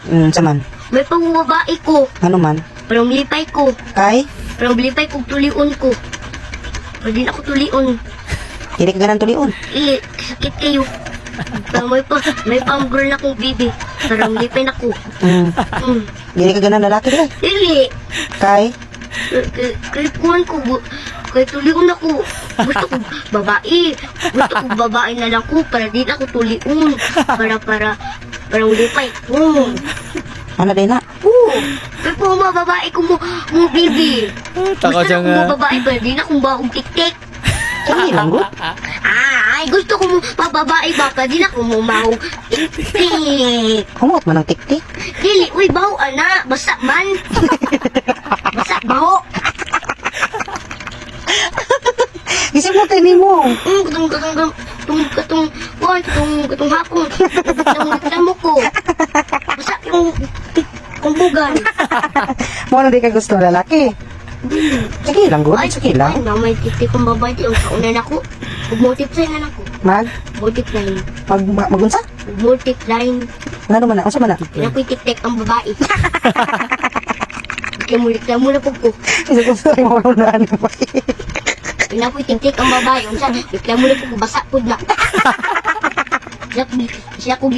Saman. May pangbabae ko. Ano man? Parang lipay ko. Kay? Parang lipay ko tulion ko. Pwede na ako tulion. Dili ka ganan tulion. Sakit kayo. Parang may pang-girl na kong bibi. Parang lipay na ko. Dili ka ganan lalaki dili. Dili. Kay? Kay kuhan ko. Kay tulion ako. Gusto ko babae. Gusto ko babae na lang ko para di na ako tulion. Parang lipay ko. Ano din na? Oo. Kaya po mga babae ko mo bibi. Tako Gusto siya na ko nga. mo babae para di na akong baong tik-tik. Kini lang gud. Ay, gusto ko mo pababae ba para di na akong mumahong tik-tik. Humot man ang tiktik. Dili, uy, baho ana. Basa man. Basa, baho. Isip mo tayo mo. Katong hapon. Katong mo ko. Basa yung kumbugan. Mo na di ka gusto lalaki. Sige lang gud, sige lang. Ay, may tik-tik kong babae. Di, ang kaunan ako. Mag-multiply na ako. Multiply. Magunsa? Multiply. Ano man na? Unsa man na? Pinapitik-tik ang babae. Kaya mo na po ko. Isa ko sorry mo na ano ba? Pinapitik-tik ang babae. Unsa, bigla mo na po ko. Basa po na. Siya ko